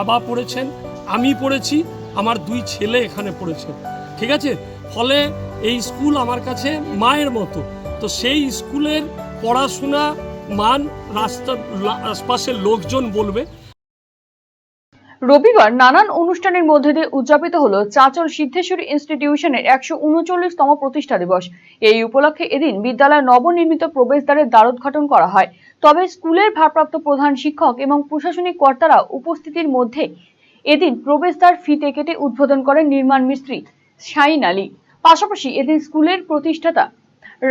বাবা পড়েছেন, আমি পড়েছি, আমার 2 ছেলে এখানে পড়েছে, ঠিক আছে। ফলে এই স্কুল আমার কাছে মায়ের মতো। তো সেই স্কুলের পড়াশোনা মান রাস্তার আশপাশের লোকজন বলবে। রবিবার নানান অনুষ্ঠানের মধ্যে দিয়ে উদযাপিত হলো চাঁচল সিদ্ধেশ্বরী ইনস্টিটিউশনের 139তম প্রতিষ্ঠা দিবস। এই উপলক্ষে এদিন বিদ্যালয়ের নবনির্মিত প্রবেশদ্বারের দ্বারোদ্ঘাটন করা হয়। তবে স্কুলের ভারপ্রাপ্ত প্রধান শিক্ষক এবং প্রশাসনিক কর্তারা উপস্থিতির মধ্যে এদিন প্রবেশদ্বার ফিতে কেটে উদ্বোধন করেন নির্মাণ মিস্ত্রি শাইন আলী। পাশাপাশি এদিন স্কুলের প্রতিষ্ঠাতা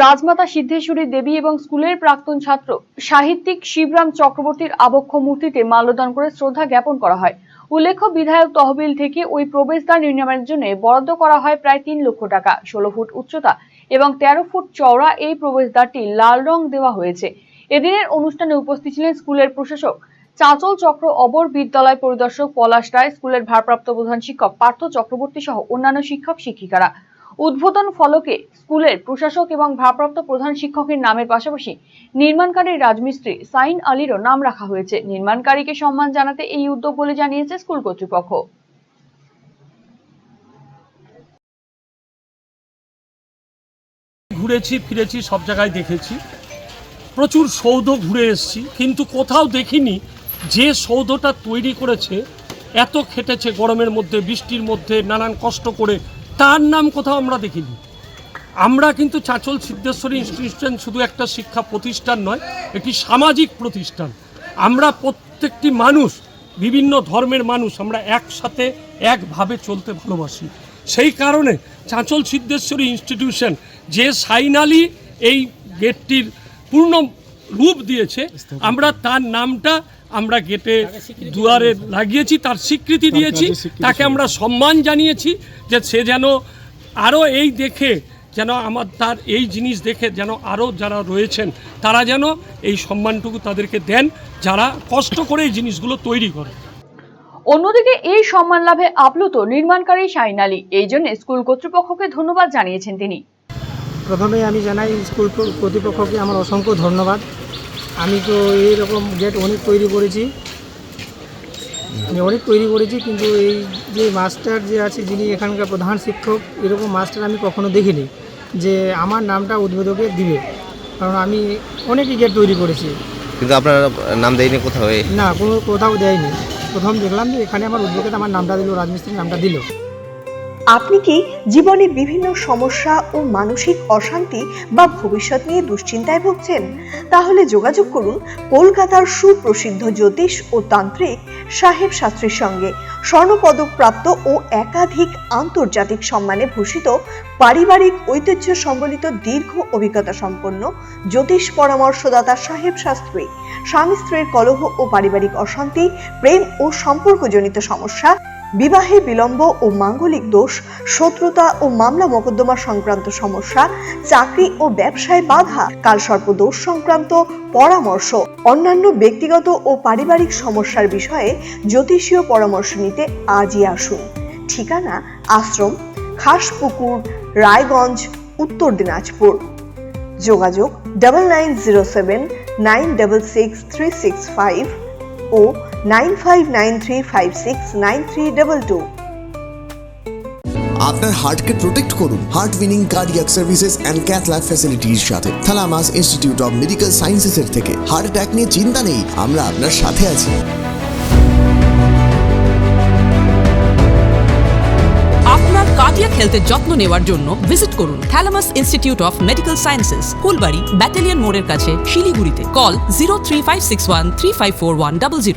রাজমাতা সিদ্ধেশ্বরী দেবী এবং স্কুলের প্রাক্তন ছাত্র সাহিত্যিক শিবরাম চক্রবর্তীর আবক্ষ মূর্তিতে মাল্যদান করে শ্রদ্ধা জ্ঞাপন করা হয়। উল্লেখ্য, বিধায়ক তহবিল থেকে ওই প্রবেশদ্বার নির্মাণের জন্য বরাদ্দ করা হয় প্রায় 3 লক্ষ টাকা। 16 ফুট উচ্চতা এবং 13 ফুট চওড়া এই প্রবেশদ্বারটি লাল রং দেওয়া হয়েছে। এদিনের অনুষ্ঠানে উপস্থিত ছিলেন স্কুলের প্রশাসক চাঁচল চক্র অবর বিদ্যালয় পরিদর্শক পলাশ রায়, স্কুলের ভারপ্রাপ্ত প্রধান শিক্ষক পার্থ চক্রবর্তী সহ অন্যান্য শিক্ষক শিক্ষিকারা। উদ্বোধন ফলকে স্কুলের প্রশাসক এবং ভারপ্রাপ্ত প্রধান শিক্ষকের নামের পাশাপাশি নির্মাণকারী রাজমিস্ত্রি সাইন আলীরও নাম রাখা হয়েছে। নির্মাণকারীকে সম্মান জানাতে এই উদ্যোগ বলে জানিয়েছে স্কুল কর্তৃপক্ষ। ঘুরেছি ফিরেছি, সব জায়গায় দেখেছি, প্রচুর সৌধ ঘুরে এসেছি, কিন্তু কোথাও দেখিনি যে সৌধটা তৈরি করেছে, এত খেটেছে গরমের মধ্যে বৃষ্টির মধ্যে নানান কষ্ট করে, তার নাম কোথাও আমরা দেখিনি। আমরা কিন্তু চাঁচল সিদ্ধেশ্বরী ইনস্টিটিউশন শুধু একটা শিক্ষা প্রতিষ্ঠান নয়, একটি সামাজিক প্রতিষ্ঠান। আমরা প্রত্যেকটি মানুষ, বিভিন্ন ধর্মের মানুষ, আমরা একসাথে একভাবে চলতে ভালোবাসি। সেই কারণে চাঁচল সিদ্ধেশ্বরী ইনস্টিটিউশন যে শাইন আলী এই গেটটির পূর্ণ রূপ দিয়েছে, আমরা তার নামটা আমরা গেটে দুয়ারে লাগিয়েছি, তার স্বীকৃতি দিয়েছি, তাকে আমরা সম্মান জানিয়েছি যে সে যেন আরও এই দেখে যেন আমার তার এই জিনিস দেখে যেন আরও যারা রয়েছেন তারা যেন এই সম্মানটুকু তাদেরকে দেন যারা কষ্ট করে এই জিনিসগুলো তৈরি করে। অন্যদিকে এই সম্মান লাভে আপ্লুত নির্মাণকারী শাইন আলী। এই জন্য স্কুল কর্তৃপক্ষকে ধন্যবাদ জানিয়েছেন তিনি। প্রথমে আমি জানাই স্কুল কর্তৃপক্ষকে আমার অসংখ্য ধন্যবাদ। আমি তো এইরকম গেট অনেক তৈরি করেছি, কিন্তু এই যে মাস্টার যে আছে যিনি এখানকার প্রধান শিক্ষক, এরকম মাস্টার আমি কখনো দেখিনি যে আমার নামটা উদ্বোধকে দিবে। কারণ আমি অনেকই গেট তৈরি করেছি, কিন্তু আপনার নাম দেয়নি কোথাও? না, কোথাও দেয়নি। প্রথম দেখলাম যে এখানে আমার উদ্যোগে আমার নামটা দিল, রাজমিস্ত্রির নামটা দিল। আপনি কি জীবনের বিভিন্ন সমস্যা ও মানসিক অশান্তি বা ভবিষ্যৎ নিয়ে দুশ্চিন্তায় ভুগছেন? তাহলে যোগাযোগ করুন কলকাতার সুপ্রসিদ্ধ জ্যোতিষ ও তান্ত্রিক সাহেব শাস্ত্রীর সঙ্গে। স্বর্ণপদক প্রাপ্ত ও একাধিক আন্তর্জাতিক সম্মানে ভূষিত, পারিবারিক ঐতিহ্য সম্বলিত দীর্ঘ অভিজ্ঞতা সম্পন্ন জ্যোতিষ পরামর্শদাতা সাহেব শাস্ত্রী স্বামী স্ত্রীর কলহ ও পারিবারিক অশান্তি, প্রেম ও সম্পর্কজনিত সমস্যা, বিবাহে বিলম্ব ও মাঙ্গলিক দোষ, শত্রুতা ও মামলা মোকদ্দমা সংক্রান্ত সমস্যা, চাকরি ও ব্যবসায় বাধা, কালসর্প দোষ সংক্রান্ত পরামর্শ, অন্যান্য ব্যক্তিগত ও পারিবারিক সমস্যার বিষয়ে জ্যোতিষীয় পরামর্শ নিতে আজই আসুন। ঠিকানা আশ্রম, খাসপুকুর, রায়গঞ্জ, উত্তর দিনাজপুর। যোগাযোগ 9907966365 ও 9593569322। আপনার হার্টকে প্রোটেক্ট করুন heart winning cardiac services and cath lab ফ্যাসিলিটির সাথে থালামাস ইনস্টিটিউট অফ মেডিকেল সায়েন্সেসের থেকে। হার্ট অ্যাটাক নিয়ে চিন্তা নেই, আমরা আপনার সাথে আছি। আপনার কার্ডিয়াক হেলথের যত্ন নেওয়ার জন্য ভিজিট করুন থালামাস Institute of medical sciences, Phulbari, battalion মোড়ের কাছে, শিলিগুড়িতে। কল 03561354100।